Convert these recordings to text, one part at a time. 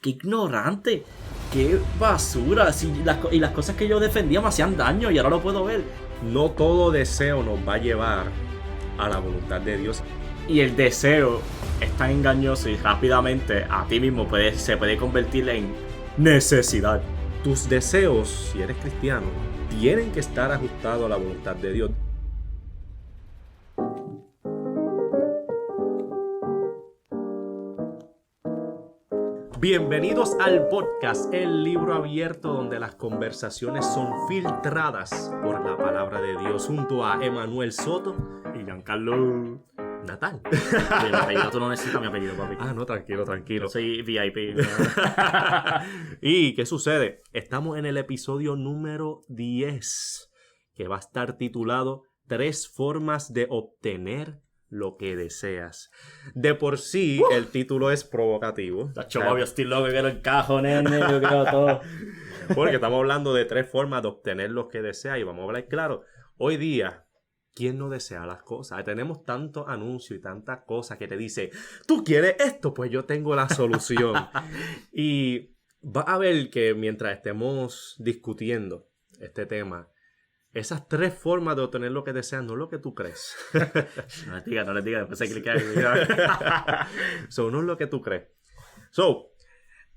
¡Qué ignorante! ¡Qué basura! Y las cosas que yo defendía me hacían daño y ahora lo puedo ver. No todo deseo nos va a llevar a la voluntad de Dios. Y el deseo es tan engañoso y rápidamente a ti mismo se puede convertir en necesidad. Tus deseos, si eres cristiano, tienen que estar ajustados a la voluntad de Dios. Bienvenidos al podcast El Libro Abierto, donde las conversaciones son filtradas por la palabra de Dios, junto a Emanuel Soto y Giancarlo Natal. El apellido, tú no necesitas mi apellido, papi. No, tranquilo. Yo soy VIP. ¿Y qué sucede? Estamos en el episodio número 10, que va a estar titulado 3 formas de obtener lo que deseas. De por sí, el título es provocativo. Yo estoy loco, quiero el cajo, nene, yo quiero todo. Porque estamos hablando de 3 formas de obtener lo que deseas y vamos a hablar claro. Hoy día, ¿quién no desea las cosas? Tenemos tantos anuncios y tantas cosas que te dice, ¿tú quieres esto? Pues yo tengo la solución. Y vas a ver que mientras estemos discutiendo este tema, esas 3 formas de obtener lo que deseas no es lo que tú crees. No les digas, después se clica ahí. No es lo que tú crees.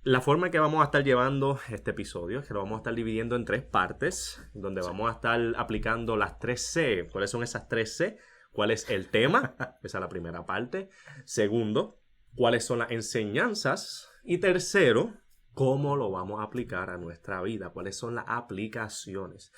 La forma en que vamos a estar llevando este episodio es que lo vamos a estar dividiendo en 3 partes, donde vamos a estar aplicando las 3 C. ¿Cuáles son esas 3 C? ¿Cuál es el tema? Esa es la primera parte. Segundo, ¿cuáles son las enseñanzas? Y tercero, ¿cómo lo vamos a aplicar a nuestra vida? ¿Cuáles son las aplicaciones?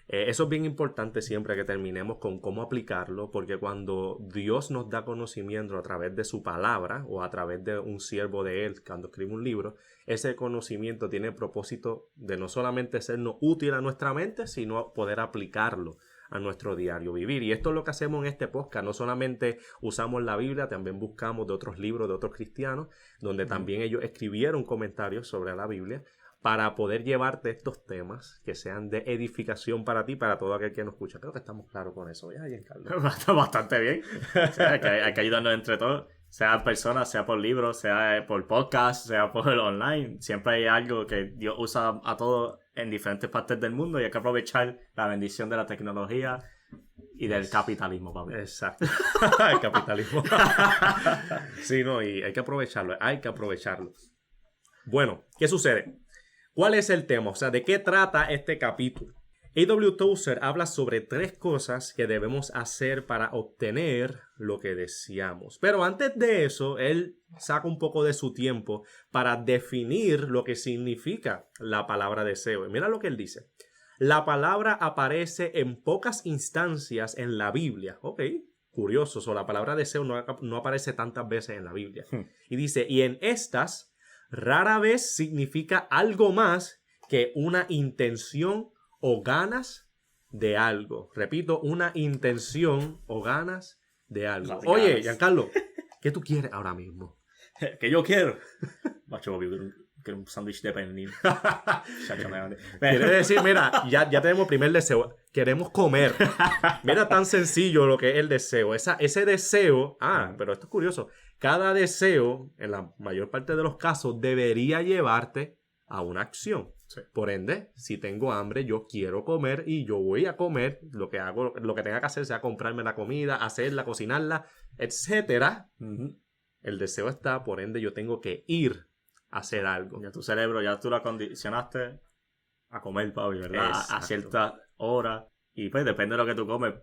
Eso es bien importante siempre que terminemos con cómo aplicarlo, porque cuando Dios nos da conocimiento a través de su palabra o a través de un siervo de Él cuando escribe un libro, ese conocimiento tiene el propósito de no solamente sernos útil a nuestra mente, sino poder aplicarlo a nuestro diario vivir. Y esto es lo que hacemos en este podcast. No solamente usamos la Biblia, también buscamos de otros libros de otros cristianos, donde también ellos escribieron comentarios sobre la Biblia, para poder llevarte estos temas que sean de edificación para ti, para todo aquel que nos escucha. Creo que estamos claros con eso. ¿Ya, Giancarlo? Bastante bien. O sea, hay que ayudarnos entre todos. Sea personas, sea por libros, sea por podcast, sea por online. Siempre hay algo que Dios usa a todos en diferentes partes del mundo y hay que aprovechar la bendición de la tecnología y del capitalismo, papi. Exacto. El capitalismo. Sí, no, y hay que aprovecharlo. Bueno, ¿qué sucede? ¿Cuál es el tema? O sea, ¿de qué trata este capítulo? A.W. Tozer habla sobre 3 cosas que debemos hacer para obtener lo que deseamos. Pero antes de eso, él saca un poco de su tiempo para definir lo que significa la palabra deseo. Y mira lo que él dice. La palabra aparece en pocas instancias en la Biblia. Ok, curioso. La palabra deseo no aparece tantas veces en la Biblia. Y dice, y en estas rara vez significa algo más que una intención o ganas de algo. Repito, una intención o ganas de algo. Oye, Giancarlo, ¿qué tú quieres ahora mismo? ¿Qué yo quiero? Macho, quiero un sándwich de pernil. Quiere decir, mira, ya tenemos el primer deseo. Queremos comer. Mira tan sencillo lo que es el deseo. Ese deseo, pero esto es curioso. Cada deseo, en la mayor parte de los casos, debería llevarte a una acción. Sí. Por ende, si tengo hambre, yo quiero comer y yo voy a comer. Lo que tenga que hacer sea comprarme la comida, hacerla, cocinarla, etcétera. El deseo está, por ende, yo tengo que ir a hacer algo. Ya tu cerebro, ya tú lo acondicionaste a comer, papi, ¿verdad? A cierta hora. Y pues depende de lo que tú comes.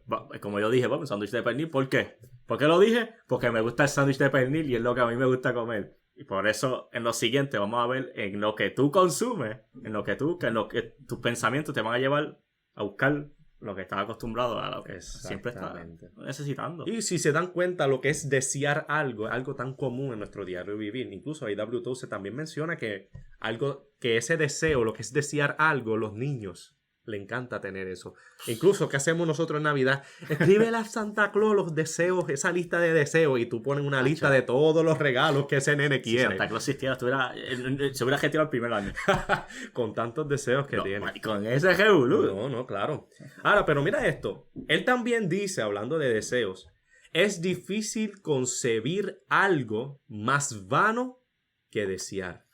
Como yo dije, un sándwich de pernil. ¿Por qué? ¿Por qué lo dije? Porque me gusta el sándwich de pernil y es lo que a mí me gusta comer. Y por eso en lo siguiente vamos a ver en lo que tú consumes, en lo que tus pensamientos te van a llevar a buscar lo que estás acostumbrado a lo que siempre estás necesitando. Y si se dan cuenta, lo que es desear algo es algo tan común en nuestro diario vivir. Incluso A.W. Tozer también menciona que ese deseo, lo que es desear algo, los niños le encanta tener eso. Incluso, ¿qué hacemos nosotros en Navidad? Escríbele a Santa Claus los deseos, esa lista de deseos, y tú pones una lista de todos los regalos que ese nene quiere. Si Santa Claus existiera, se hubiera gestionado el primer año. Con tantos deseos que tiene. Con ese revolú. No, claro. Ahora, pero mira esto. Él también dice, hablando de deseos, es difícil concebir algo más vano que desear.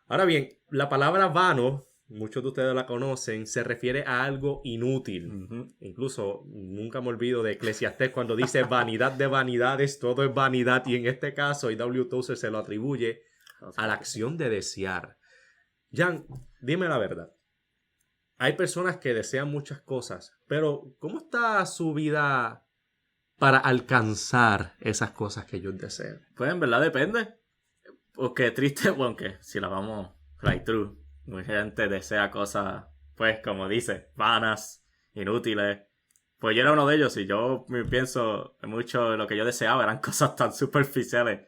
Ahora bien, la palabra vano, muchos de ustedes la conocen, se refiere a algo inútil. Incluso nunca me olvido de Eclesiastés cuando dice vanidad de vanidades, todo es vanidad. Y en este caso, W. Tozer se lo atribuye a la acción de desear. Jan, dime la verdad. Hay personas que desean muchas cosas, pero ¿cómo está su vida para alcanzar esas cosas que ellos desean? Pues en verdad depende. Porque triste, bueno, que si la vamos right through, mucha gente desea cosas, pues como dice, vanas, inútiles. Pues yo era uno de ellos y yo me pienso mucho de lo que yo deseaba eran cosas tan superficiales.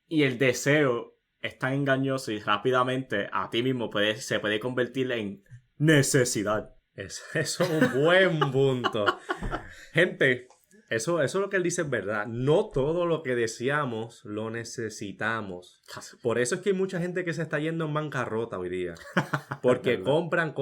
Y el deseo es tan engañoso y rápidamente a ti mismo se puede convertir en necesidad. Eso es un buen punto. Gente, eso es lo que él dice es verdad. No todo lo que deseamos lo necesitamos. Por eso es que hay mucha gente que se está yendo en bancarrota hoy día. Porque compran,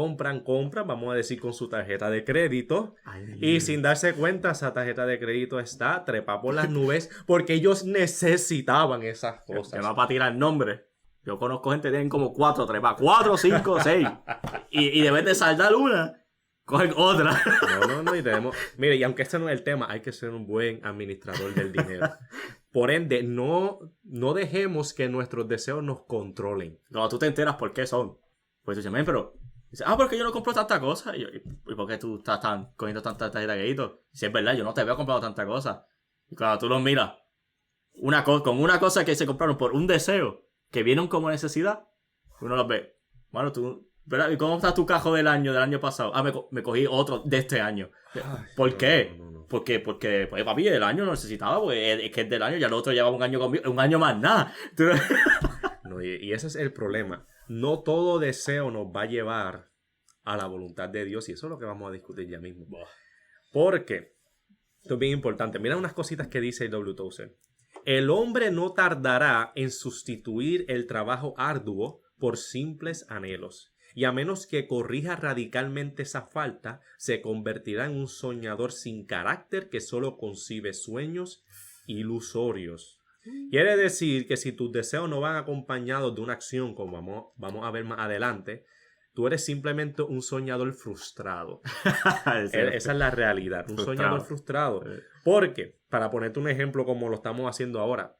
vamos a decir, con su tarjeta de crédito. Y sin darse cuenta, esa tarjeta de crédito está trepada por las nubes porque ellos necesitaban esas cosas. Que va para tirar nombre. Yo conozco gente que tienen como 4 trepas. 4, 5, 6. Y deben de saldar una, cogen otra. No, y tenemos... Mire, y aunque este no es el tema, hay que ser un buen administrador del dinero. Por ende, no dejemos que nuestros deseos nos controlen. No, tú te enteras por qué son. Pues tú dices, pero... Dices, porque yo no compro tanta cosa. ¿Y por qué tú estás cogiendo tanta tarjeta de crédito? Si es verdad, yo no te veo comprando tanta cosa. Y cuando tú los miras, con una cosa que se compraron por un deseo, que vieron como necesidad, uno los ve. Bueno, tú... ¿verdad? ¿Y cómo está tu cajo del año pasado? Me cogí otro de este año. ¿Por qué? No. Porque pues, papi, el año no necesitaba, pues es que es del año, ya el otro llevaba un año más nada. No, y ese es el problema. No todo deseo nos va a llevar a la voluntad de Dios, y eso es lo que vamos a discutir ya mismo. Porque, esto es bien importante. Mira unas cositas que dice W. Tozer. El hombre no tardará en sustituir el trabajo arduo por simples anhelos. Y a menos que corrija radicalmente esa falta, se convertirá en un soñador sin carácter que solo concibe sueños ilusorios. Quiere decir que si tus deseos no van acompañados de una acción, como vamos a ver más adelante, tú eres simplemente un soñador frustrado. Esa es la realidad, un soñador frustrado. Porque, para ponerte un ejemplo como lo estamos haciendo ahora,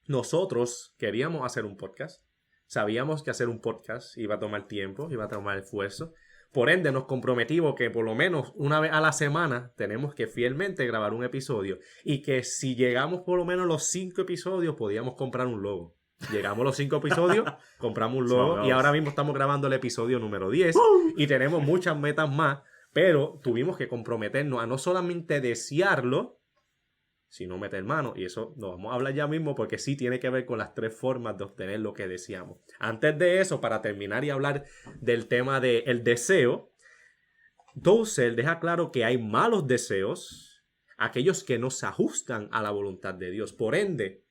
nosotros queríamos hacer un podcast. Sabíamos que hacer un podcast iba a tomar tiempo, iba a tomar esfuerzo. Por ende, nos comprometimos que por lo menos una vez a la semana tenemos que fielmente grabar un episodio. Y que si llegamos por lo menos los 5 episodios, podíamos comprar un logo. Llegamos a los 5 episodios, compramos un logo. Y ahora mismo estamos grabando el episodio número 10. Y tenemos muchas metas más. Pero tuvimos que comprometernos a no solamente desearlo, sino meter mano. Y eso lo vamos a hablar ya mismo porque sí tiene que ver con las 3 formas de obtener lo que deseamos. Antes de eso, para terminar y hablar del tema del deseo, Tozer deja claro que hay malos deseos, aquellos que no se ajustan a la voluntad de Dios. Por ende,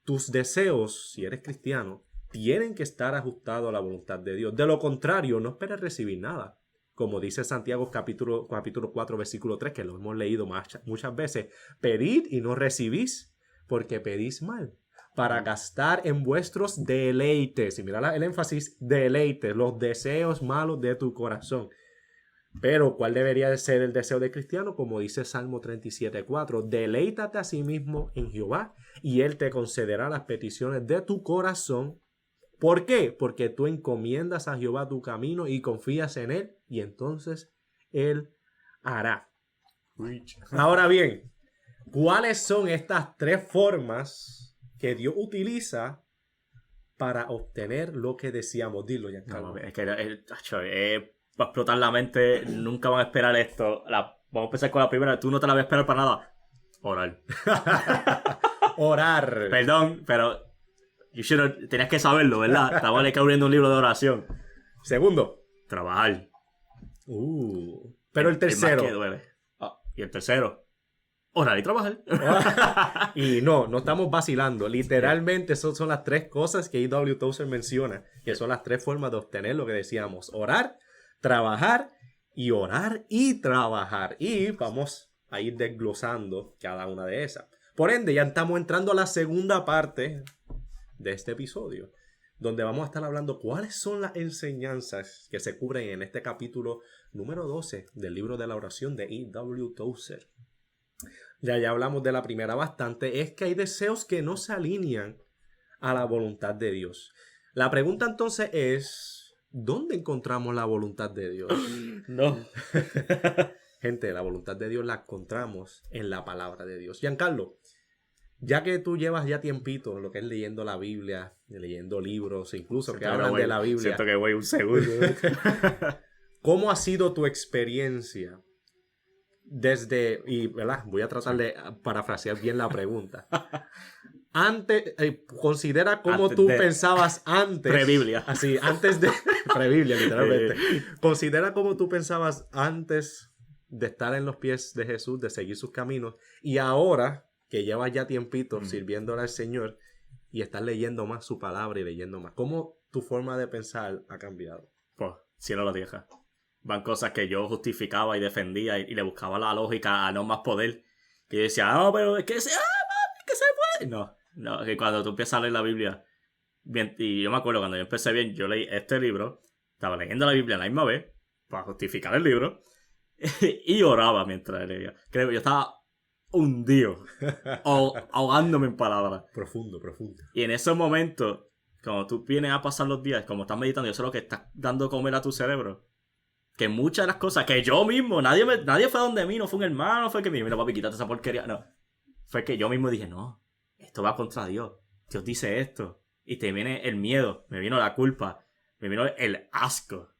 tus deseos, si eres cristiano, tienen que estar ajustados a la voluntad de Dios. De lo contrario, no esperes recibir nada. Como dice Santiago capítulo 4, versículo 3, que lo hemos leído muchas veces. Pedid y no recibís, porque pedís mal, para gastar en vuestros deleites. Y mira el énfasis, deleites, los deseos malos de tu corazón. Pero, ¿cuál debería de ser el deseo del cristiano? Como dice Salmo 37:4, deleítate a sí mismo en Jehová, y Él te concederá las peticiones de tu corazón. ¿Por qué? Porque tú encomiendas a Jehová tu camino y confías en Él, y entonces Él hará. Ahora bien, ¿cuáles son estas 3 formas que Dios utiliza para obtener lo que deseamos? Dilo, Giancarlo. Es que va a explotar la mente, nunca van a esperar esto. Vamos a empezar con la primera, tú no te la vas a esperar para nada. Orar. Orar. Perdón, pero tenías que saberlo, ¿verdad? Estamos abriendo un libro de oración. Segundo, trabajar. Pero el tercero. El más que duele. Y el tercero, orar y trabajar. Y no estamos vacilando. Literalmente, esas son las 3 cosas que W. Tozer menciona, que son las 3 formas de obtener lo que decíamos: orar, trabajar y orar y trabajar. Y vamos a ir desglosando cada una de esas. Por ende, ya estamos entrando a la segunda parte de este episodio. donde vamos a estar hablando cuáles son las enseñanzas que se cubren en este capítulo número 12 del libro de la oración de E.W. Tozer. Ya hablamos de la primera bastante, es que hay deseos que no se alinean a la voluntad de Dios. La pregunta entonces es, ¿dónde encontramos la voluntad de Dios? No. Gente, la voluntad de Dios la encontramos en la palabra de Dios. Giancarlo, ya que tú llevas ya tiempito lo que es leyendo la Biblia, leyendo libros, incluso que hablan de la Biblia. Siento que voy un segundo. ¿Cómo ha sido tu experiencia desde, y ¿verdad? Voy a tratar de parafrasear bien la pregunta. Antes, considera cómo Antes tú de... pensabas antes. Pre-Biblia. Así, antes de... Pre-Biblia, literalmente. Considera cómo tú pensabas antes de estar en los pies de Jesús, de seguir sus caminos, y ahora que llevas ya tiempito sirviéndole al Señor y estás leyendo más su palabra y leyendo más. ¿Cómo tu forma de pensar ha cambiado? Pues, cielo lo deja. Van cosas que yo justificaba y defendía y le buscaba la lógica a no más poder. Que yo decía, no, pero es que se puede. No, que cuando tú empiezas a leer la Biblia, bien, y yo me acuerdo cuando yo empecé bien, yo leí este libro, estaba leyendo la Biblia a la misma vez, para justificar el libro, y oraba mientras leía. Creo que yo estaba hundido, ahogándome en palabras. Profundo. Y en esos momentos, cuando tú vienes a pasar los días, como estás meditando, eso es lo que estás dando a comer a tu cerebro. Que muchas de las cosas que yo mismo, nadie fue donde mí, no fue un hermano, fue que me mira, papi, quítate esa porquería. No, fue que yo mismo dije, no, esto va contra Dios. Dios dice esto. Y te viene el miedo, me vino la culpa, me vino el asco.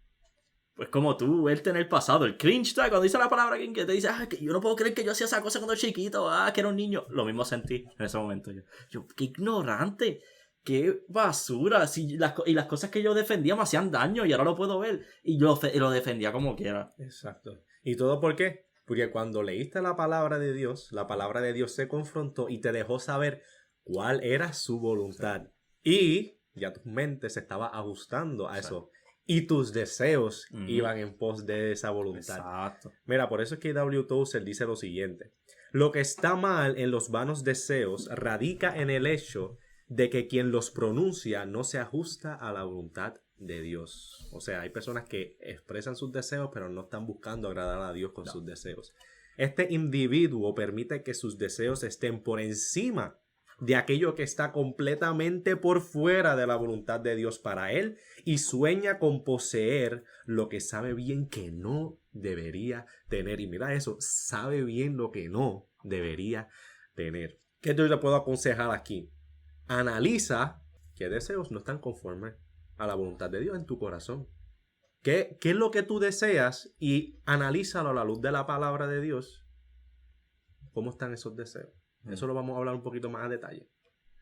Pues como tú, verte en el pasado, el cringe, ¿sabes? Cuando dice la palabra que te dice, que yo no puedo creer que yo hacía esa cosa cuando era chiquito, que era un niño. Lo mismo sentí en ese momento yo. Qué ignorante, qué basura. Y las cosas que yo defendía me hacían daño y ahora lo puedo ver. Y yo lo defendía como quiera. Exacto. ¿Y todo por qué? Porque cuando leíste la palabra de Dios se confrontó y te dejó saber cuál era su voluntad. Y ya tu mente se estaba ajustando a eso. Y tus deseos iban en pos de esa voluntad. Exacto. Mira, por eso es que W. Tozer dice lo siguiente. Lo que está mal en los vanos deseos radica en el hecho de que quien los pronuncia no se ajusta a la voluntad de Dios. O sea, hay personas que expresan sus deseos, pero no están buscando agradar a Dios con sus deseos. Este individuo permite que sus deseos estén por encima de aquello que está completamente por fuera de la voluntad de Dios para él y sueña con poseer lo que sabe bien que no debería tener. Y mira eso, sabe bien lo que no debería tener. ¿Qué yo le puedo aconsejar aquí? Analiza qué deseos no están conformes a la voluntad de Dios en tu corazón. ¿Qué es lo que tú deseas? Y analízalo a la luz de la palabra de Dios. ¿Cómo están esos deseos? Eso lo vamos a hablar un poquito más a detalle.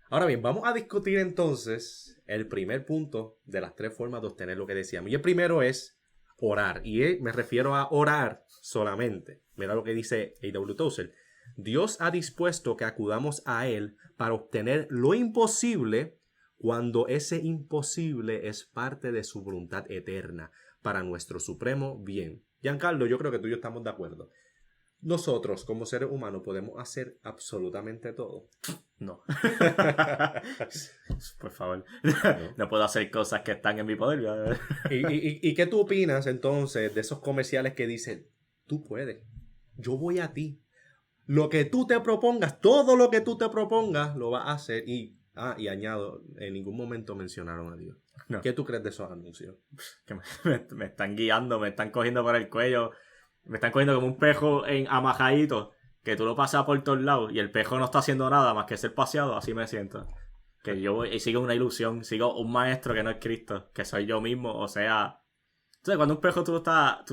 Ahora bien, vamos a discutir entonces el primer punto de las tres formas de obtener lo que decíamos. Y el primero es orar. Y me refiero a orar solamente. Mira lo que dice A.W. Tozer. Dios ha dispuesto que acudamos a Él para obtener lo imposible cuando ese imposible es parte de su voluntad eterna para nuestro supremo bien. Giancarlo, yo creo que tú y yo estamos de acuerdo. Nosotros, como seres humanos, podemos hacer absolutamente todo. No. Por favor. No puedo hacer cosas que están en mi poder. ¿Y qué tú opinas entonces de esos comerciales que dicen, tú puedes, yo voy a ti? Lo que tú te propongas, todo lo que tú te propongas, lo vas a hacer. Y añado, en ningún momento mencionaron a Dios. No. ¿Qué tú crees de esos anuncios? Que me están guiando, me están cogiendo por el cuello. Me están cogiendo como un pejo amajadito, que tú lo pasas por todos lados y el pejo no está haciendo nada más que ser paseado. Así me siento. Que yo voy y sigo una ilusión, sigo un maestro que no es Cristo, que soy yo mismo. O sea, entonces cuando un pejo tú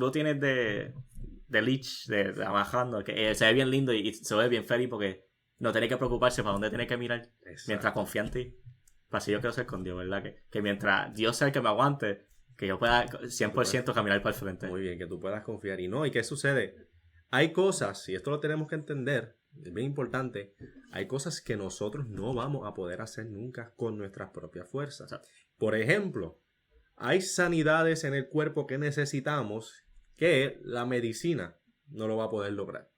lo tienes de leech, de amajando, que se ve bien lindo y se ve bien feliz porque no tiene que preocuparse para dónde tiene que mirar. Exacto. Mientras confía en ti. Así yo quiero ser con Dios, ¿verdad? Que mientras Dios sea el que me aguante, que yo pueda 100% caminar para el frente. Muy bien, que tú puedas confiar. ¿Y qué sucede? Hay cosas, y esto lo tenemos que entender, es bien importante, hay cosas que nosotros no vamos a poder hacer nunca con nuestras propias fuerzas. Exacto. Por ejemplo, hay sanidades en el cuerpo que necesitamos que la medicina no lo va a poder lograr.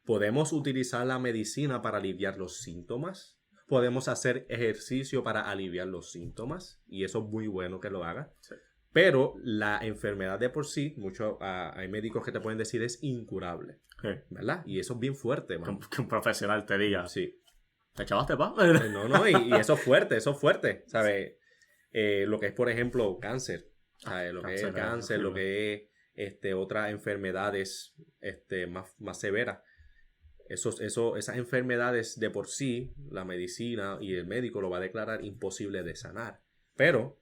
Podemos utilizar la medicina para aliviar los síntomas. podemos hacer ejercicio para aliviar los síntomas y eso es muy bueno que lo hagas. Sí. Pero la enfermedad de por sí, hay médicos que te pueden decir es incurable, ¿verdad? Y eso es bien fuerte, man. Que un profesional te diga, sí, ¿te chavaste, pa? No, y eso es fuerte, ¿sabes? Lo que es, por ejemplo, cáncer, ¿sabes? Lo que es el cáncer, lo que es otras enfermedades más severas. Esas enfermedades de por sí, la medicina y el médico lo va a declarar imposible de sanar. Pero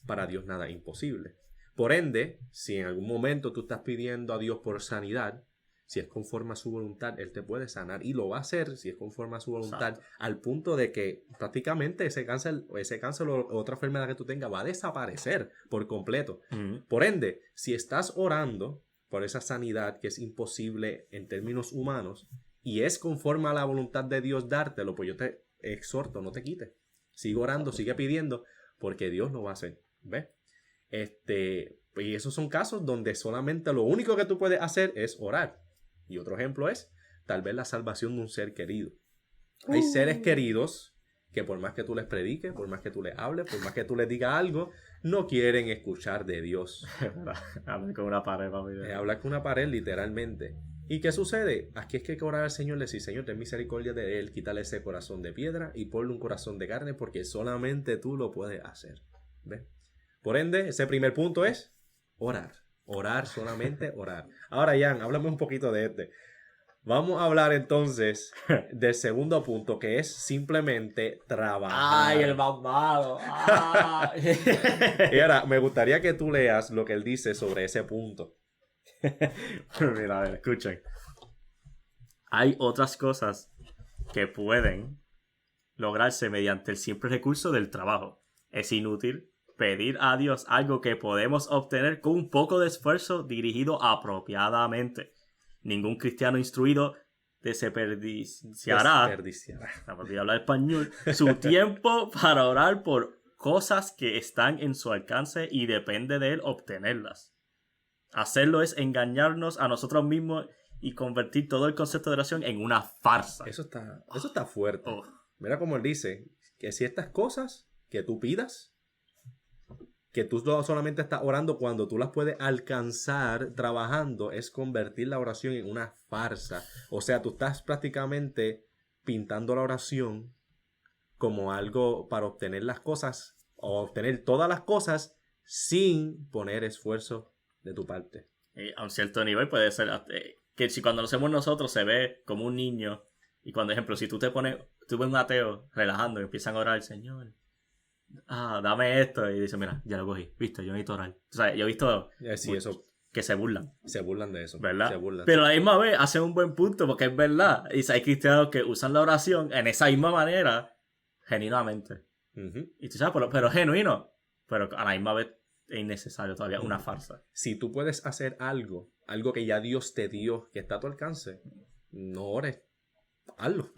para Dios nada es imposible. Por ende, si en algún momento tú estás pidiendo a Dios por sanidad, si es conforme a su voluntad, Él te puede sanar y lo va a hacer si es conforme a su voluntad. Exacto. Al punto de que prácticamente ese cáncer o otra enfermedad que tú tengas va a desaparecer por completo. Uh-huh. Por ende, si estás orando por esa sanidad que es imposible en términos humanos y es conforme a la voluntad de Dios dártelo, pues yo te exhorto, no te quites. Sigue orando, sigue pidiendo, porque Dios lo va a hacer. ¿Ves? Y esos son casos donde solamente lo único que tú puedes hacer es orar. Y otro ejemplo es, tal vez, la salvación de un ser querido. Hay seres queridos que por más que tú les prediques, por más que tú les hables, por más que tú les digas algo, no quieren escuchar de Dios. Hablar con una pared, papi. Hablar con una pared, literalmente. ¿Y qué sucede? Aquí es que hay que orar al Señor, le decir, Señor, ten misericordia de él, quítale ese corazón de piedra y ponle un corazón de carne, porque solamente tú lo puedes hacer. ¿Ves? Por ende, ese primer punto es orar. Orar, solamente orar. Ahora, Jan, háblame un poquito de este. Vamos a hablar entonces del segundo punto, que es simplemente trabajar. ¡Ay, el más malo! Y ahora, me gustaría que tú leas lo que él dice sobre ese punto. Mira, a ver, escuchen. Hay otras cosas que pueden lograrse mediante el simple recurso del trabajo. Es inútil pedir a Dios algo que podemos obtener con un poco de esfuerzo dirigido apropiadamente. Ningún cristiano instruido desperdiciará, no me olvidé hablar español, su tiempo para orar por cosas que están en su alcance y depende de él obtenerlas. Hacerlo es engañarnos a nosotros mismos y convertir todo el concepto de oración en una farsa. Eso está fuerte. Mira cómo él dice, que si estas cosas que tú pidas, que tú solamente estás orando cuando tú las puedes alcanzar trabajando, es convertir la oración en una farsa. O sea, tú estás prácticamente pintando la oración como algo para obtener las cosas o obtener todas las cosas sin poner esfuerzo de tu parte. A un cierto nivel puede ser que si cuando lo hacemos nosotros se ve como un niño y cuando, ejemplo, si tú ves un ateo relajando y empiezan a orar al Señor, dame esto, y dice, mira, ya lo cogí, viste, yo necesito orar. O sea, yo he visto eso, que se burlan de eso, ¿verdad? Se burlan. Pero a la misma vez hacen un buen punto porque es verdad, y hay cristianos que usan la oración en esa misma manera genuinamente. Uh-huh. Y tú sabes, pero genuino, pero a la misma vez es innecesario todavía, una farsa. Si tú puedes hacer algo que ya Dios te dio, que está a tu alcance, no ores. Hazlo.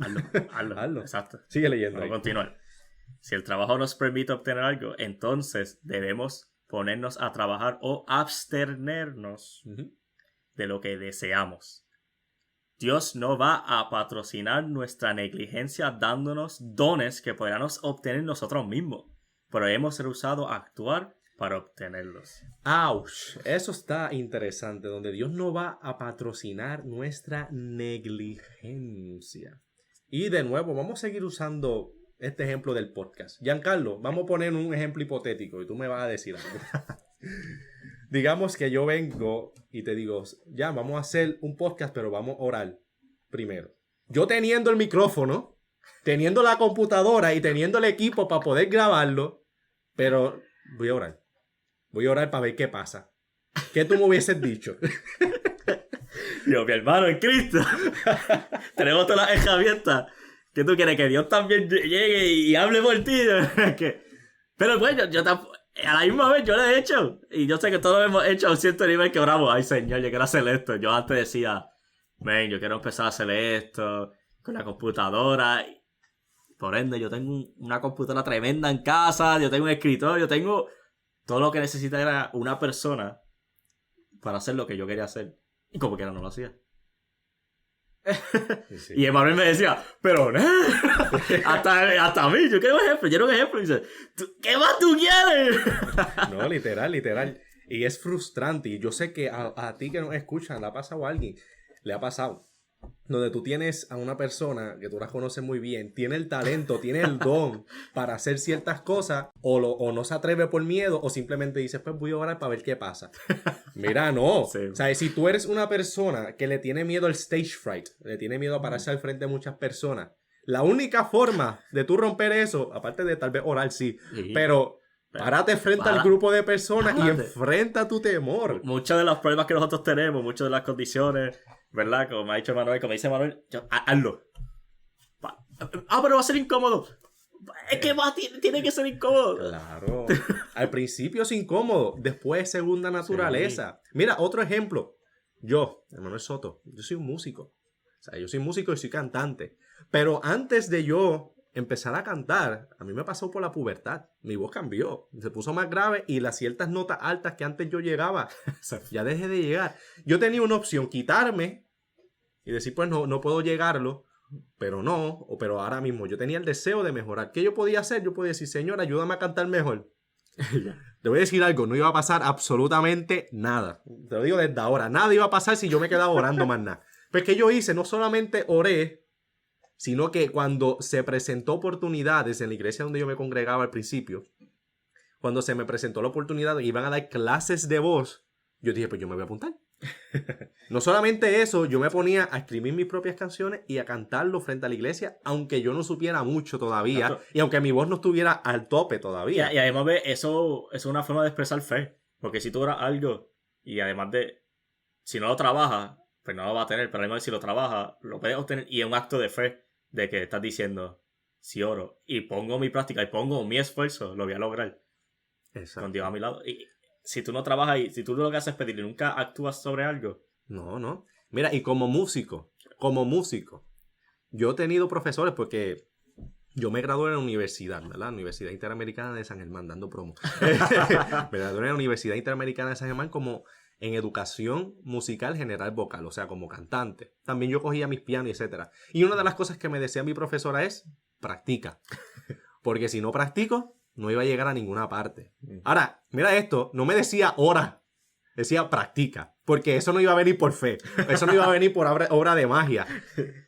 Exacto. Sigue leyendo. Vamos a continuar. Si el trabajo nos permite obtener algo, entonces debemos ponernos a trabajar o abstenernos de lo que deseamos. Dios no va a patrocinar nuestra negligencia dándonos dones que podríamos obtener nosotros mismos, pero hemos rehusado actuar para obtenerlos. ¡Auch! Eso está interesante, donde Dios no va a patrocinar nuestra negligencia. Y de nuevo, vamos a seguir usando este ejemplo del podcast. Giancarlo, vamos a poner un ejemplo hipotético y tú me vas a decir algo. Digamos que yo vengo y te digo, ya, vamos a hacer un podcast, pero vamos a orar primero. Yo teniendo el micrófono, teniendo la computadora y teniendo el equipo para poder grabarlo, pero voy a orar. Voy a orar para ver qué pasa. ¿Qué tú me hubieses dicho? Dios, mi hermano en Cristo. Tenemos todas las herramientas. ¿Qué tú quieres? Que Dios también llegue y hable por ti. Pero bueno, yo a la misma vez yo lo he hecho. Y yo sé que todos lo hemos hecho a un cierto nivel que oramos. Ay, Señor, yo quiero hacer esto. Yo antes decía, ven, yo quiero empezar a hacer esto con la computadora. Por ende, yo tengo una computadora tremenda en casa. Yo tengo un escritorio. Tengo todo lo que necesita era una persona para hacer lo que yo quería hacer. Y como quiera no lo hacía. Sí. Y Emanuel me decía, pero no, hasta a mí, yo quiero un ejemplo. Y dice, ¿qué más tú quieres? No, literal. Y es frustrante. Y yo sé que a ti que nos escuchan, le ha pasado a alguien, le ha pasado. Donde tú tienes a una persona que tú la conoces muy bien, tiene el talento, tiene el don para hacer ciertas cosas, o no se atreve por miedo, o simplemente dice, pues voy a orar para ver qué pasa. Mira, no. Sí. O sea, si tú eres una persona que le tiene miedo al stage fright, le tiene miedo a pararse al frente de muchas personas, la única forma de tú romper eso, aparte de tal vez orar, sí. Pero párate frente al grupo de personas y enfrenta tu temor. Muchas de las pruebas que nosotros tenemos, muchas de las condiciones, ¿verdad? Como me ha dicho Manuel, como dice Manuel, hazlo. Pero va a ser incómodo. Es que tiene que ser incómodo. Claro. Al principio es incómodo, después es segunda naturaleza. Sí. Mira, otro ejemplo. Yo, Manuel Soto, yo soy un músico. O sea, yo soy músico y soy cantante. Pero antes de yo empezar a cantar, a mí me pasó por la pubertad. Mi voz cambió, se puso más grave y las ciertas notas altas que antes yo llegaba, ya dejé de llegar. Yo tenía una opción, quitarme y decir, pues no puedo llegarlo, pero pero ahora mismo yo tenía el deseo de mejorar. ¿Qué yo podía hacer? Yo podía decir, Señor, ayúdame a cantar mejor. Te voy a decir algo, no iba a pasar absolutamente nada. Te lo digo desde ahora, nada iba a pasar si yo me quedaba orando más nada. Pues que yo hice, no solamente oré, sino que cuando se presentó oportunidades en la iglesia donde yo me congregaba al principio, cuando se me presentó la oportunidad y iban a dar clases de voz, yo dije, pues yo me voy a apuntar. No solamente eso, yo me ponía a escribir mis propias canciones y a cantarlo frente a la iglesia, aunque yo no supiera mucho todavía, claro. Y aunque mi voz no estuviera al tope todavía. Y además, eso es una forma de expresar fe, porque si tú oras algo y además de, si no lo trabajas, pues no lo vas a tener, pero además si lo trabajas, lo puedes obtener y es un acto de fe. De que estás diciendo, si oro y pongo mi práctica y pongo mi esfuerzo, lo voy a lograr. Exacto. Con Dios a mi lado. Y si tú no trabajas y si tú lo que haces es pedir y nunca actúas sobre algo. No. Mira, y como músico, yo he tenido profesores porque yo me gradué en la universidad, ¿verdad? Universidad Interamericana de San Germán, dando promo. Me gradué en la Universidad Interamericana de San Germán como en educación musical general vocal, o sea, como cantante. También yo cogía mis pianos, etcétera. Y una de las cosas que me decía mi profesora es, practica. Porque si no practico, no iba a llegar a ninguna parte. Ahora, mira esto, no me decía ora, decía practica. Porque eso no iba a venir por fe, eso no iba a venir por obra de magia.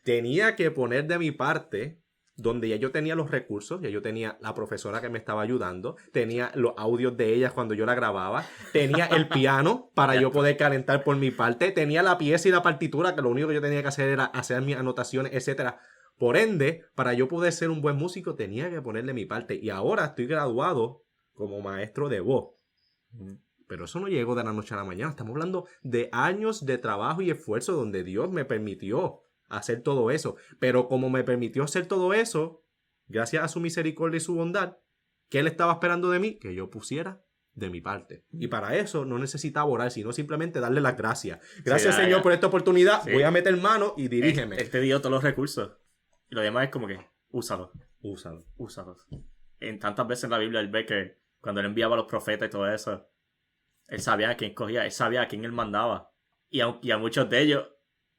Tenía que poner de mi parte, donde ya yo tenía los recursos, ya yo tenía la profesora que me estaba ayudando, tenía los audios de ella cuando yo la grababa, tenía el piano para yo poder calentar por mi parte, tenía la pieza y la partitura, que lo único que yo tenía que hacer era hacer mis anotaciones, etc. Por ende, para yo poder ser un buen músico, tenía que ponerle mi parte. Y ahora estoy graduado como maestro de voz. Pero eso no llegó de la noche a la mañana. Estamos hablando de años de trabajo y esfuerzo donde Dios me permitió hacer todo eso. Pero como me permitió hacer todo eso, gracias a su misericordia y su bondad, ¿qué Él estaba esperando de mí? Que yo pusiera de mi parte. Y para eso no necesitaba orar, sino simplemente darle las gracias. Gracias, sí, Señor, por esta oportunidad. Sí. Voy a meter mano y dirígeme. Él te dio todos los recursos. Y lo demás es como que, úsalos. En tantas veces en la Biblia él ve que cuando él enviaba a los profetas y todo eso, él sabía a quién cogía, él sabía a quién él mandaba. Y a muchos de ellos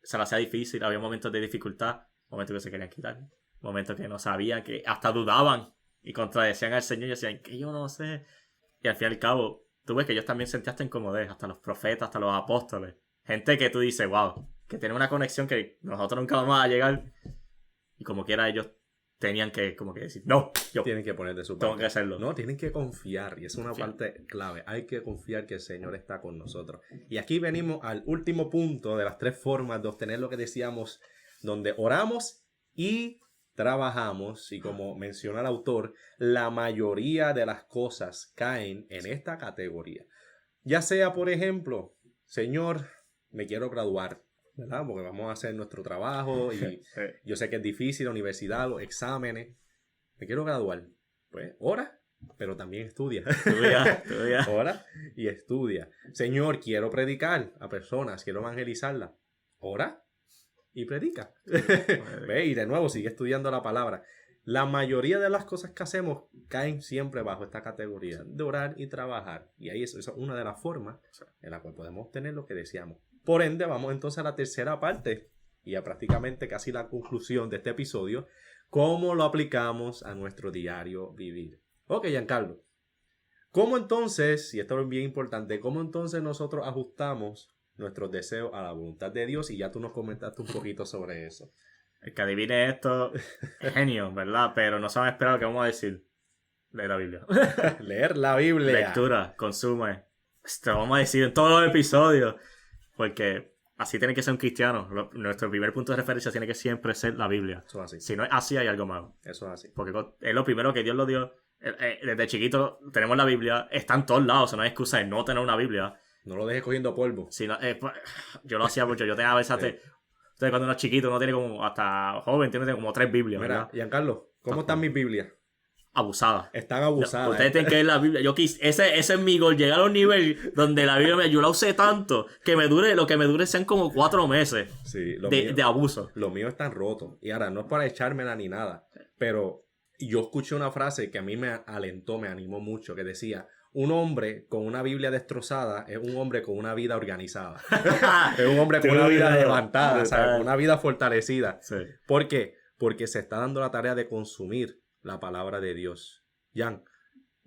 se les hacía difícil, había momentos de dificultad, momentos que se querían quitar, momentos que no sabían, que hasta dudaban y contradecían al Señor y decían que yo no sé. Y al fin y al cabo, tú ves que ellos también sentían hasta incomodez, hasta los profetas, hasta los apóstoles. Gente que tú dices, wow, que tiene una conexión que nosotros nunca vamos a llegar. Y como quiera ellos tenían que como que decir, no, yo tienen que poner de su parte. Tengo que hacerlo. No, tienen que confiar y es una parte clave. Hay que confiar que el Señor está con nosotros. Y aquí venimos al último punto de las 3 formas de obtener lo que decíamos, donde oramos y trabajamos. Y como menciona el autor, la mayoría de las cosas caen en esta categoría. Ya sea, por ejemplo, Señor, me quiero graduar, ¿verdad? Porque vamos a hacer nuestro trabajo y yo sé que es difícil, la universidad, los exámenes. Me quiero graduar. Pues, ora, pero también estudia. Estudia. Ora y estudia. Señor, quiero predicar a personas, quiero evangelizarlas. Ora y predica. Ve, y de nuevo, sigue estudiando la palabra. La mayoría de las cosas que hacemos caen siempre bajo esta categoría de orar y trabajar. Y ahí eso es una de las formas en la cual podemos obtener lo que deseamos. Por ende, vamos entonces a la tercera parte y a prácticamente casi la conclusión de este episodio, cómo lo aplicamos a nuestro diario vivir. Ok, Giancarlo. ¿Cómo entonces, y esto es bien importante, cómo entonces nosotros ajustamos nuestros deseos a la voluntad de Dios? Y ya tú nos comentaste un poquito sobre eso. El que adivine esto, genio, ¿verdad? Pero no se van a esperar lo que vamos a decir. Leer la Biblia. Leer la Biblia. Lectura, consume. Esto lo vamos a decir en todos los episodios. Porque así tiene que ser un cristiano. Nuestro primer punto de referencia tiene que siempre ser la Biblia. Eso es así. Si no es así, hay algo malo. Eso es así. Porque es lo primero que Dios lo dio. Desde chiquito tenemos la Biblia. Está en todos lados. O sea, no hay excusa de no tener una Biblia. No lo dejes cogiendo polvo. Si no, yo lo hacía mucho. Yo tenía a veces... Entonces, cuando uno es chiquito, uno tiene como... Hasta joven, tiene como 3 Biblias. Mira, ¿verdad? Giancarlo, ¿cómo están mis Biblias? Abusadas. Están abusadas. Ustedes tienen que ver la Biblia. Ese es mi gol. Llegar a un nivel donde la Biblia yo la usé tanto que lo que me dure sean como 4 meses sí, de abuso. Los míos están rotos. Y ahora, no es para echármela ni nada, pero yo escuché una frase que a mí me alentó, me animó mucho, que decía: un hombre con una Biblia destrozada es un hombre con una vida organizada. Es un hombre con una vida levantada, ¿sabes? Una vida fortalecida. Sí. ¿Por qué? Porque se está dando la tarea de consumir la palabra de Dios. Jan,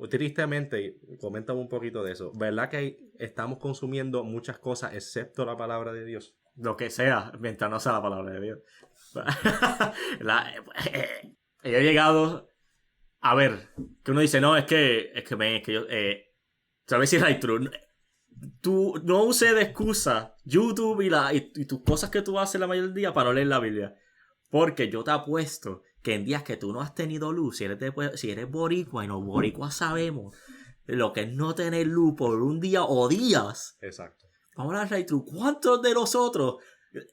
tristemente, coméntame un poquito de eso. ¿Verdad que estamos consumiendo muchas cosas excepto la palabra de Dios? Lo que sea, mientras no sea la palabra de Dios. He llegado a ver que uno dice, no, es que yo, ¿sabes si right true? Tú no uses de excusa YouTube y tus cosas que tú haces la mayoría del día para no leer la Biblia. Porque yo te apuesto que en días que tú no has tenido luz, si eres boricua, y los boricuas sabemos lo que es no tener luz por un día o días. Exacto. Vamos a right true. ¿Cuántos de nosotros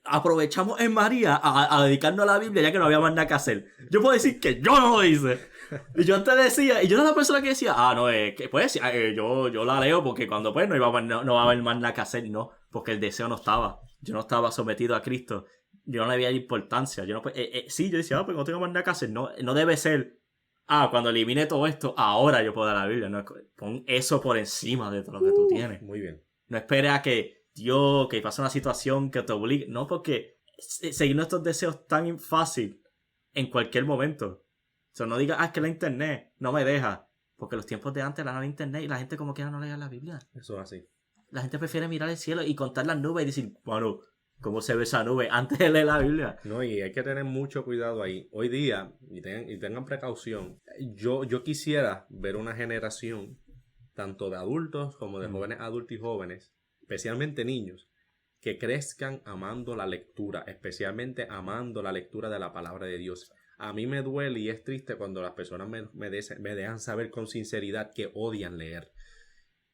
aprovechamos en María a dedicarnos a la Biblia ya que no había más nada que hacer? Yo puedo decir que yo no lo hice. Y yo antes decía, y yo era la persona que decía, no, que pues yo la leo porque cuando pues no va a haber más nada que hacer. No, porque el deseo no estaba. Yo no estaba sometido a Cristo. Yo no le veía importancia. Yo no, sí, yo decía, pues no tengo más nada que hacer. No debe ser, cuando elimine todo esto, ahora yo puedo dar la Biblia. No, pon eso por encima de todo lo que tú tienes. Muy bien. No esperes a que Dios, que pase una situación que te obligue. No, porque seguir nuestros deseos es tan fácil en cualquier momento. O sea, no digas, es que la internet no me deja. Porque los tiempos de antes era internet y la gente como quiera no leía la Biblia. Eso es así. La gente prefiere mirar el cielo y contar las nubes y decir, bueno, ¿cómo se ve esa nube? Antes de leer la Biblia. No, y hay que tener mucho cuidado ahí. Hoy día, y tengan precaución, yo quisiera ver una generación, tanto de adultos como de jóvenes adultos y jóvenes, especialmente niños, que crezcan amando la lectura, especialmente amando la lectura de la palabra de Dios. A mí me duele y es triste cuando las personas me dejan saber con sinceridad que odian leer.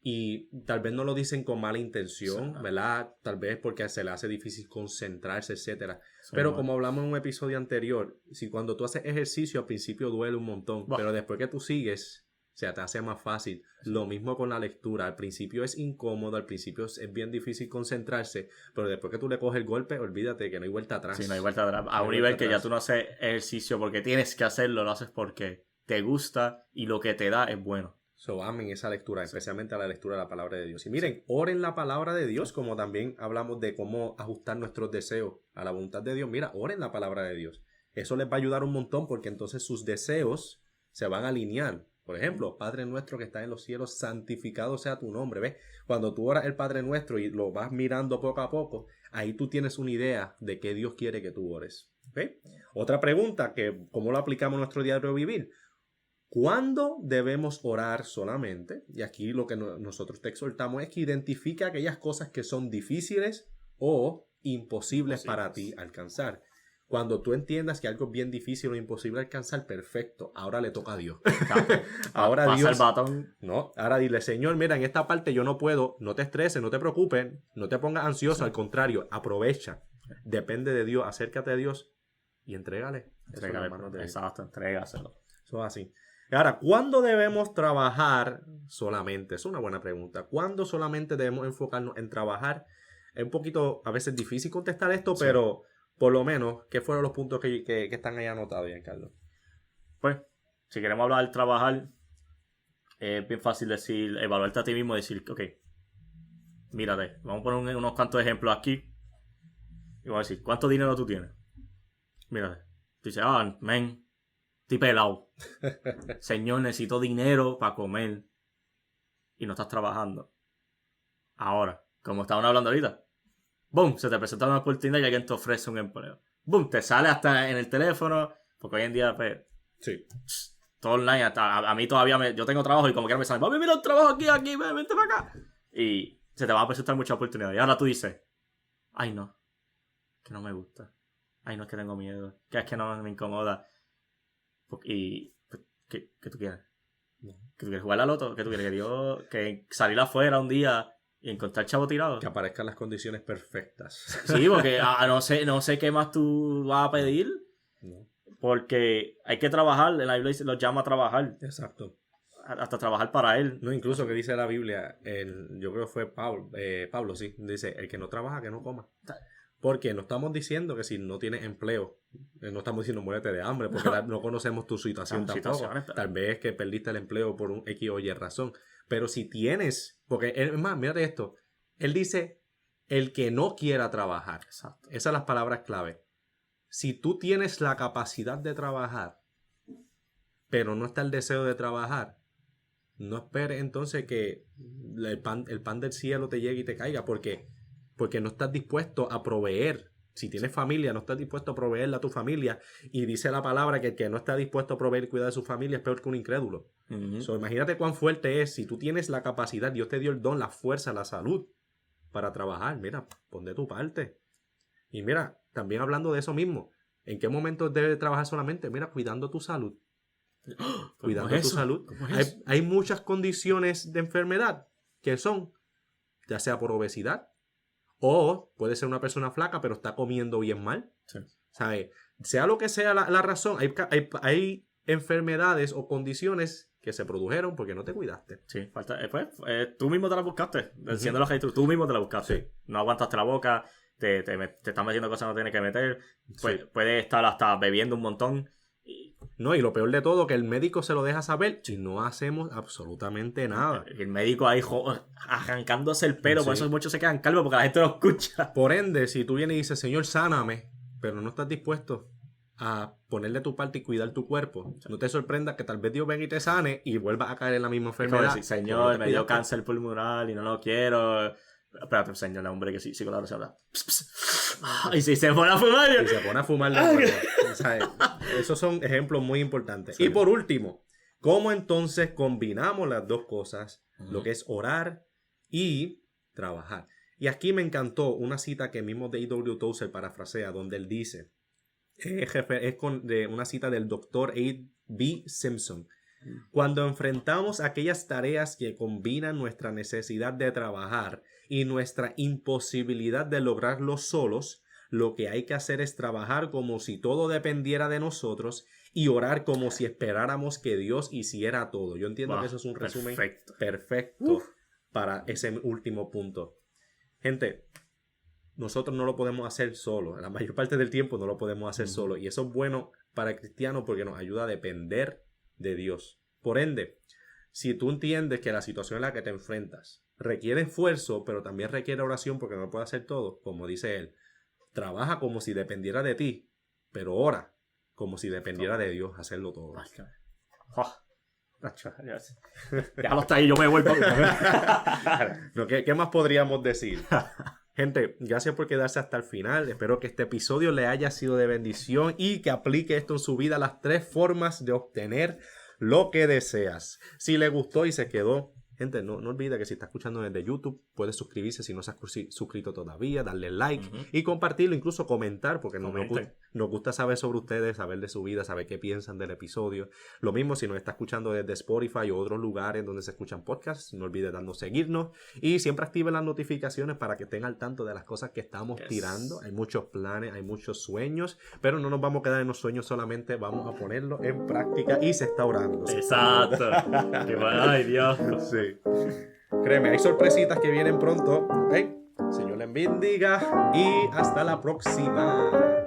Y tal vez no lo dicen con mala intención, sí, ¿verdad? Tal vez porque se le hace difícil concentrarse, etcétera. Sí, pero como hablamos en un episodio anterior, si cuando tú haces ejercicio al principio duele un montón, pero después que tú sigues, o sea, te hace más fácil. Sí. Lo mismo con la lectura. Al principio es incómodo, al principio es bien difícil concentrarse, pero después que tú le coges el golpe, olvídate que no hay vuelta atrás. Sí, no hay vuelta atrás. A un nivel que ya tú no haces ejercicio porque tienes que hacerlo, lo haces porque te gusta y lo que te da es bueno. So, amen esa lectura, especialmente a la lectura de la palabra de Dios. Y miren, oren la palabra de Dios, como también hablamos de cómo ajustar nuestros deseos a la voluntad de Dios. Mira, oren la palabra de Dios. Eso les va a ayudar un montón porque entonces sus deseos se van a alinear. Por ejemplo, Padre nuestro que está en los cielos, santificado sea tu nombre. ¿Ves? Cuando tú oras el Padre nuestro y lo vas mirando poco a poco, ahí tú tienes una idea de qué Dios quiere que tú ores. ¿Ves? Otra pregunta, que ¿cómo lo aplicamos a nuestro diario vivir? ¿Cuándo debemos orar solamente? Y aquí lo que nosotros te exhortamos es que identifique aquellas cosas que son difíciles o imposibles para ti alcanzar. Cuando tú entiendas que algo es bien difícil o imposible alcanzar, perfecto. Ahora le toca a Dios. Ahora pasa Dios. El batón. No, ahora dile, Señor, mira, en esta parte yo no puedo. No te estreses, no te preocupes, no te pongas ansioso. Sí. Al contrario, aprovecha. Depende de Dios, acércate a Dios y entrégale. Exacto, entrégaselo. Eso es así. Ahora, ¿cuándo debemos trabajar solamente? Es una buena pregunta. ¿Cuándo solamente debemos enfocarnos en trabajar? Es un poquito, a veces difícil contestar esto, sí. Pero por lo menos, ¿qué fueron los puntos que están ahí anotados, Giancarlo? Pues, si queremos hablar del trabajar, es bien fácil decir, evaluarte a ti mismo y decir, ok, mírate, vamos a poner unos cuantos ejemplos aquí. Y vamos a decir, ¿cuánto dinero tú tienes? Mira, dice, men, estoy pelado. Señor, necesito dinero para comer. Y no estás trabajando. Ahora, como estaban hablando ahorita, boom, se te presenta una oportunidad y alguien te ofrece un empleo. Boom, te sale hasta en el teléfono, porque hoy en día, pues, sí, todo online, hasta a mí todavía yo tengo trabajo y como quiera me sale, mira un trabajo aquí, vente para acá. Y se te van a presentar muchas oportunidades. Y ahora tú dices, ay no, que no me gusta. Ay no, es que tengo miedo. Que es que no me incomoda. Y, ¿qué tú quieres? ¿Que tú quieres jugar a la loto? ¿Que tú quieres que salir afuera un día y encontrar chavo tirado? Que aparezcan las condiciones perfectas. Sí, porque no sé qué más tú vas a pedir. No. Porque hay que trabajar. En la Biblia los llama a trabajar. Exacto. Hasta trabajar para él. No, incluso que dice la Biblia, yo creo que fue Pablo, sí, dice, el que no trabaja, que no coma. Porque no estamos diciendo que si no tienes empleo, no estamos diciendo muérete de hambre, porque no conocemos tu situación tampoco. Tal vez que perdiste el empleo por un X o Y razón. Pero si tienes, porque es más, mírate esto, él dice, el que no quiera trabajar. Exacto. Esas son las palabras clave. Si tú tienes la capacidad de trabajar, pero no está el deseo de trabajar, no esperes entonces que el pan del cielo te llegue y te caiga, porque no estás dispuesto a proveer. Si tienes familia, no estás dispuesto a proveerle a tu familia. Y dice la palabra que el que no está dispuesto a proveer y cuidar de su familia es peor que un incrédulo. Uh-huh. So, imagínate cuán fuerte es. Si tú tienes la capacidad, Dios te dio el don, la fuerza, la salud para trabajar. Mira, pon de tu parte. Y mira, también hablando de eso mismo, ¿en qué momento debes trabajar solamente? Mira, cuidando tu salud. Cuidando tu salud. Hay muchas condiciones de enfermedad que son, ya sea por obesidad, o puede ser una persona flaca, pero está comiendo bien mal. Sí. ¿Sabes? Sea lo que sea la razón, hay enfermedades o condiciones que se produjeron porque no te cuidaste. Sí, tú mismo te la buscaste. Diciendo los haters, tú mismo te la buscaste. Sí. No aguantaste la boca, te estás metiendo cosas que no tienes que meter. Pues, sí. Puedes estar hasta bebiendo un montón. No, y lo peor de todo, que el médico se lo deja saber y no hacemos absolutamente nada. El médico ahí arrancándose el pelo, sí. Por eso muchos se quedan calvos porque la gente lo escucha. Por ende, si tú vienes y dices, Señor, sáname, pero no estás dispuesto a ponerle tu parte y cuidar tu cuerpo, no te sorprenda que tal vez Dios venga y te sane y vuelvas a caer en la misma enfermedad. Decir, Señor, me dio cáncer pulmonar y no lo quiero. Espérate, señor, hombre, que sí, con la oración habla. Y si se pone a fumar. Y se pone a fumar. Esos son ejemplos muy importantes. Sí. Y por último, ¿cómo entonces combinamos las dos cosas? Uh-huh. Lo que es orar y trabajar. Y aquí me encantó una cita que mismo D.W. Tozer parafrasea, donde él dice, de una cita del Dr. A.B. Simpson. Cuando enfrentamos aquellas tareas que combinan nuestra necesidad de trabajar y nuestra imposibilidad de lograrlo solos, lo que hay que hacer es trabajar como si todo dependiera de nosotros y orar como si esperáramos que Dios hiciera todo. Yo entiendo que eso es un resumen perfecto para ese último punto. Gente, nosotros no lo podemos hacer solo. La mayor parte del tiempo no lo podemos hacer solo. Y eso es bueno para el cristiano porque nos ayuda a depender de Dios. Por ende, si tú entiendes que la situación en la que te enfrentas requiere esfuerzo, pero también requiere oración porque no puede hacer todo, como dice él, trabaja como si dependiera de ti, pero ora como si dependiera de Dios hacerlo todo. Déjalo hasta ahí, yo me voy. No, ¿qué más podríamos decir? Gente, gracias por quedarse hasta el final. Espero que este episodio le haya sido de bendición y que aplique esto en su vida, las 3 formas de obtener lo que deseas. Si le gustó y se quedó, gente, no olvide que si está escuchando desde YouTube, puedes suscribirse si no se has suscrito todavía, darle like y compartirlo, incluso comentar, porque nos gusta saber sobre ustedes, saber de su vida, saber qué piensan del episodio. Lo mismo si nos está escuchando desde Spotify o otros lugares donde se escuchan podcasts, no olvide darnos seguirnos y siempre activen las notificaciones para que estén al tanto de las cosas que estamos tirando. Hay muchos planes, hay muchos sueños, pero no nos vamos a quedar en los sueños solamente, vamos a ponerlo en práctica y se está orando. Exacto. Ay, Dios. Sí. Créeme, hay sorpresitas que vienen pronto. Señor les bendiga y hasta la próxima.